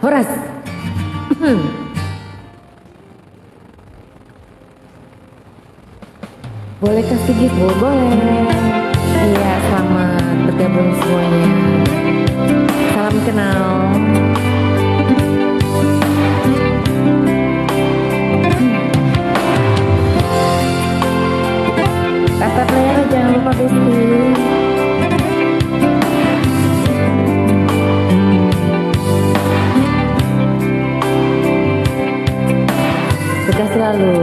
Horas. Boleh kasih gift bu? Boleh. Iya, selamat bergabung semuanya. Salam kenal. Kata player jangan lupa besti. Sukses selalu.